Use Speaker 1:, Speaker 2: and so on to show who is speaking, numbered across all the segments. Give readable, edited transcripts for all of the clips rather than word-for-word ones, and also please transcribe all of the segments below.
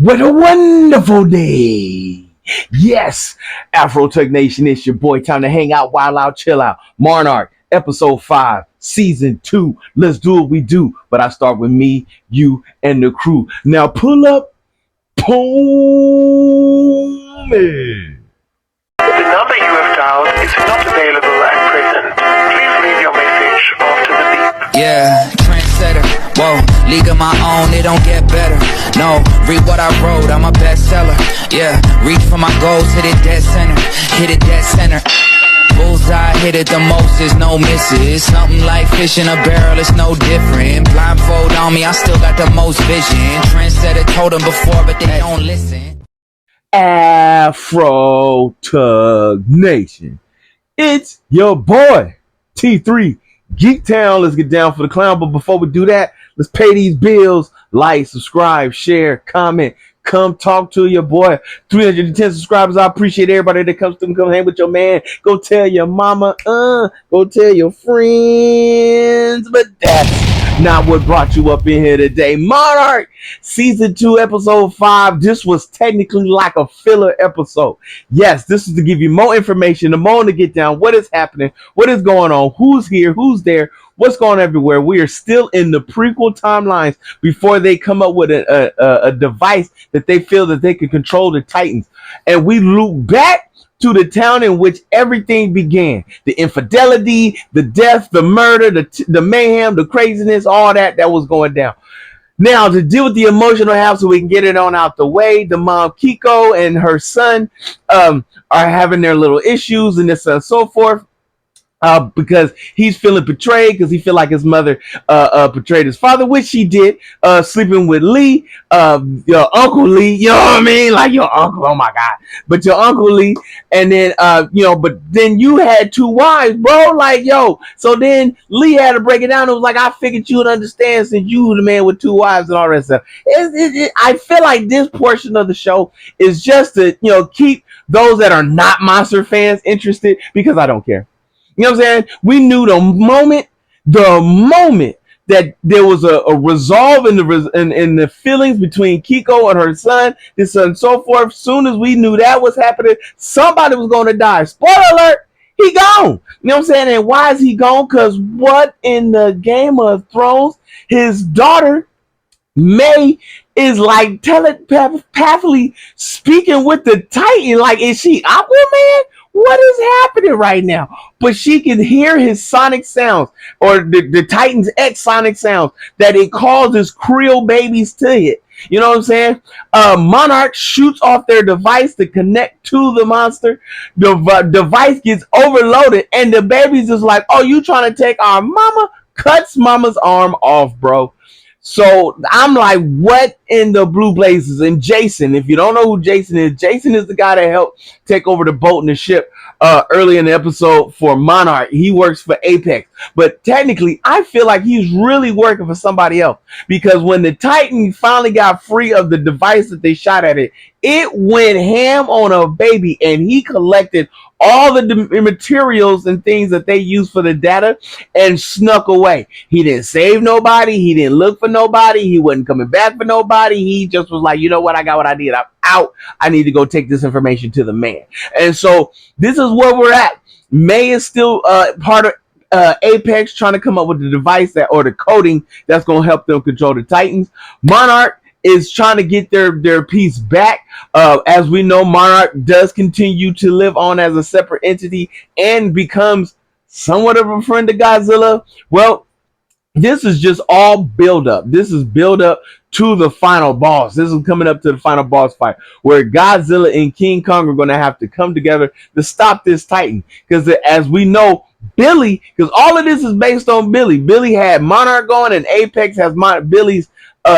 Speaker 1: What a wonderful day. Yes, Afro Tech Nation, it's your boy. Time to hang out, wild out, chill out. Monarch, episode 5, season 2. Let's do what we do. But I start with me, you, and the crew. Now pull up, pull me.
Speaker 2: The number you have dialed is not available at present. Please leave your message after the beep.
Speaker 3: Yeah, trendsetter. Whoa, league of my own, it don't get better. No, read what I wrote, I'm a bestseller. Yeah, reach for my goals, hit it dead center. Hit it dead center. Bullseye, hit it the most, there's no misses. Something like fish in a barrel, it's no different. Blindfold on me, I still got the most vision. Trendsetter told them before, but they don't listen.
Speaker 1: Afro Tug Nation. It's your boy, T3 Geek Town. Let's get down for the clown. But before we do that, let's pay these bills. Like, subscribe, share, comment. Come talk to your boy. 310 subscribers. I appreciate everybody that comes through. Come hang with your man. Go tell your mama. Go tell your friends. But that's not what brought you up in here today. Monarch season 2 episode 5. This was technically like a filler episode. Yes, this is to give you more information, the more to get down what is happening, what is going on, who's here, who's there, what's going on everywhere. We are still in the prequel timelines before they come up with a device that they feel that they can control the Titans. And we loop back to the town in which everything began. The infidelity, the death, the murder, the mayhem, the craziness, all that was going down. Now, to deal with the emotional half so we can get it on out the way, the mom, Kiko, and her son are having their little issues and this and so forth. Because he's feeling betrayed because he feel like his mother betrayed his father, which she did, sleeping with Lee, your Uncle Lee, you know what I mean? Like your uncle, oh my God. But your Uncle Lee, and then, but then you had 2 wives, bro, like, yo. So then Lee had to break it down. It was like, I figured you would understand since you were the man with 2 wives and all that stuff. I feel like this portion of the show is just to, keep those that are not monster fans interested because I don't care. You know what I'm saying? We knew the moment that there was a resolve in the feelings between Kiko and her son, this and so forth. Soon as we knew that was happening, somebody was going to die. Spoiler alert, he gone. You know what I'm saying? And why is he gone? Because what in the Game of Thrones, his daughter, May, is like telepathically speaking with the Titan. Like, is she Aquaman? What is happening right now? But she can hear his sonic sounds, or the Titan's X sonic sounds, that it causes Creole babies to hit. You know what I'm saying? Monarch shoots off their device to connect to the monster. The device gets overloaded, and the baby's just like, oh, you trying to take our mama? Cuts mama's arm off, bro. So I'm like, what in the blue blazes? And Jason, if you don't know who Jason is the guy that helped take over the boat and the ship early in the episode for Monarch. He works for Apex. But technically, I feel like he's really working for somebody else. Because when the Titan finally got free of the device that they shot at it, it went ham on a baby, and he collected all the materials and things that they use for the data and snuck away. He didn't save nobody. He didn't look for nobody. He wasn't coming back for nobody. He just was like, you know what? I got what I need. I'm out. I need to go take this information to the man. And so this is where we're at. May is still part of Apex, trying to come up with the device or the coding that's going to help them control the Titans. Monarch is trying to get their piece back. As we know, Monarch does continue to live on as a separate entity and becomes somewhat of a friend to Godzilla. Well, this is just all build up. This is build up to the final boss. This is coming up to the final boss fight where Godzilla and King Kong are going to have to come together to stop this Titan. Because as we know, Billy, because all of this is based on Billy. Billy had Monarch going, and Apex has Billy's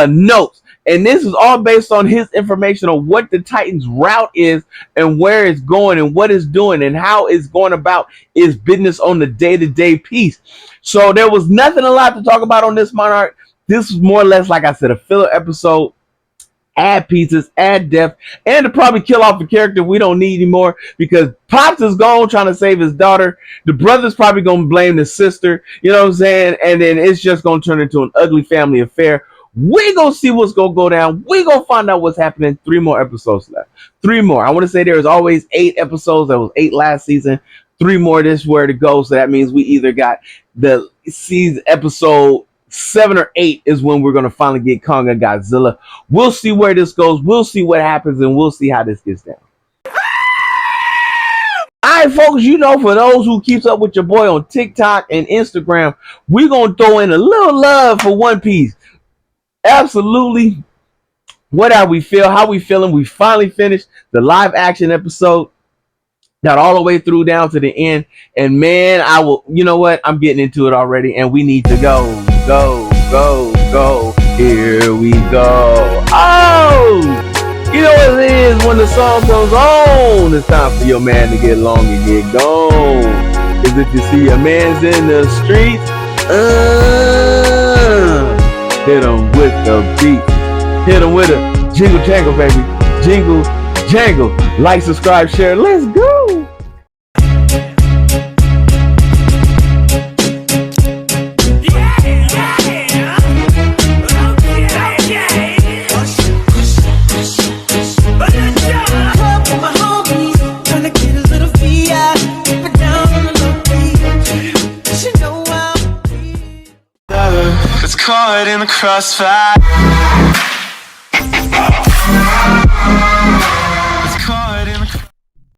Speaker 1: notes. And this is all based on his information on what the Titan's route is and where it's going and what it's doing and how it's going about its business on the day-to-day piece. So there was nothing a lot to talk about on this Monarch. This was more or less, like I said, a filler episode. Add pieces, add depth, and to probably kill off a character we don't need anymore because Pops is gone trying to save his daughter. The brother's probably going to blame the sister, you know what I'm saying? And then it's just going to turn into an ugly family affair We gonna see what's gonna go down. We gonna find out what's happening. 3 more episodes left. 3 more. I want to say there's always 8 episodes. There was 8 last season. 3 more this where to go. So that means we either got the season episode 7 or 8 is when we're gonna finally get Kong and Godzilla. We'll see where this goes. We'll see what happens, and we'll see how this gets down. Alright, folks, you know, for those who keeps up with your boy on TikTok and Instagram, we're gonna throw in a little love for One Piece. Absolutely. What are we feel? How we feeling? We finally finished the live action episode. Got all the way through down to the end. And man, I will, you know what? I'm getting into it already. And we need to go. Here we go. Oh! You know what it is when the song comes on. It's time for your man to get long and get gone. Cause if you see a man's in the streets, hit him with the beat. Hit him with a jingle jangle, baby. Jingle jangle. Like, subscribe, share. Let's go.
Speaker 4: It's caught in the crossfire.